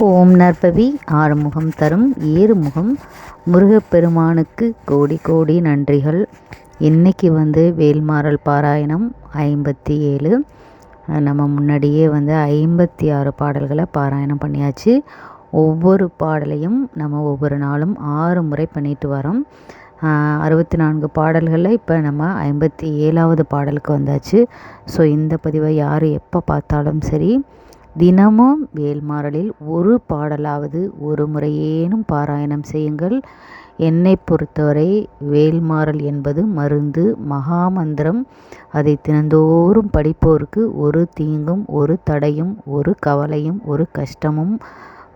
ஓம் நற்பவி ஆறுமுகம் தரும் ஏறுமுகம் முருகப்பெருமானுக்கு கோடி கோடி நன்றிகள். இன்றைக்கி வேல்மாறல் பாராயணம் 57. நம்ம முன்னாடியே 56 பாடல்களை பாராயணம் பண்ணியாச்சு. ஒவ்வொரு பாடலையும் நம்ம ஒவ்வொரு நாளும் 6 முறை பண்ணிட்டு வரோம். 64 பாடல்களில் இப்போ நம்ம 57வது பாடலுக்கு வந்தாச்சு. ஸோ இந்த பதிவை யார் எப்போ பார்த்தாலும் சரி, தினமும் வேல்மாறலில் ஒரு பாடலாவது ஒரு முறையேனும் பாராயணம் செய்யுங்கள். என்னை பொறுத்தவரை வேல்மாறல் என்பது மருந்து, மகாமந்திரம். அதை தினந்தோறும் படிப்போருக்கு ஒரு தீங்கும் ஒரு தடையும் ஒரு கவலையும் ஒரு கஷ்டமும்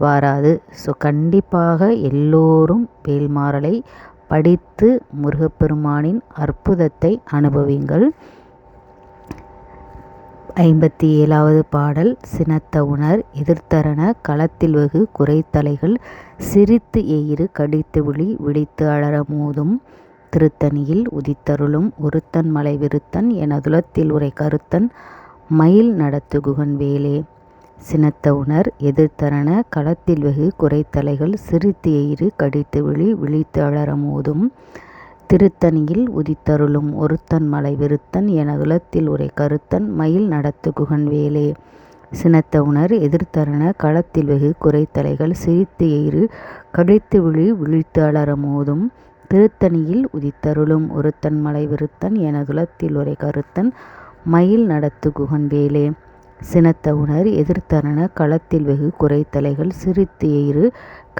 வராது. ஸோ கண்டிப்பாக எல்லோரும் வேல்மாறலை படித்து முருகப்பெருமானின் அற்புதத்தை அனுபவிங்கள். 57வது பாடல். சினத்த உணர் எதிர்த்தரன களத்தில் வெகு குறைத்தலைகள் சிரித்து எயிறு கடித்து விழி விழித்து அலற மோதும் திருத்தணியில் உதித்தருளும் ஒருத்தன் மலை விருத்தன் எனதுலத்தில் உரை கருத்தன் மயில் நடத்து குகன் வேலே. சினத்த உணர் எதிர்த்தரன களத்தில் வெகு குறைத்தலைகள் சிரித்து எயிறு கடித்து விழி விழித்து அலற மோதும் திருத்தணியில் உதித்தருளும் ஒருத்தன் மலை விருத்தன் எனதுலத்தில் உரை கருத்தன் மயில் நடத்து குகன் வேலே. சினத்த உணர் எதிர்த்தரன களத்தில் வெகு குறைத்தலைகள் சிரித்து எயிறு கடித்து விழி விழித்து அலற மோதும் திருத்தணியில் உதித்தருளும் ஒருத்தன் மலை விருத்தன் எனதுலத்தில் உரை கருத்தன் மயில் நடத்து குகன் வேலே. சினத்த உணர் எதிர்த்தரன களத்தில் வெகு குறைத்தலைகள் சிரித்து எயிறு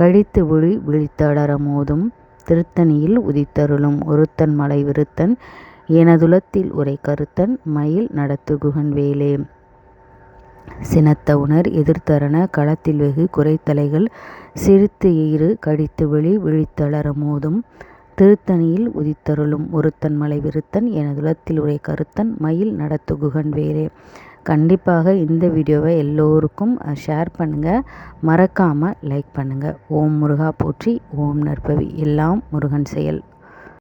கடித்து விழி விழித்து அலற மோதும் திருத்தணியில் உதித்தருளும் ஒருத்தன் மலை விருத்தன் எனதுலத்தில் உரை கருத்தன் மயில் நடத்து குகன் வேலே. சினத்த உணர் எதிர்த்தரன களத்தில் வெகு குறைத்தலைகள் சிரித்து எயிறு கடித்து விழி விழித்தளர மோதும் திருத்தணியில் உதித்தருளும் ஒருத்தன் மலை விருத்தன் எனதுலத்தில் உரை கருத்தன் மயில் நடத்து குகன் வேலே. கண்டிப்பாக இந்த வீடியோவை எல்லோருக்கும் ஷேர் பண்ணுங்கள். மறக்காமல் லைக் பண்ணுங்கள். ஓம் முருகா போற்றி. ஓம் நற்பவி. எல்லாம் முருகன் செயல்.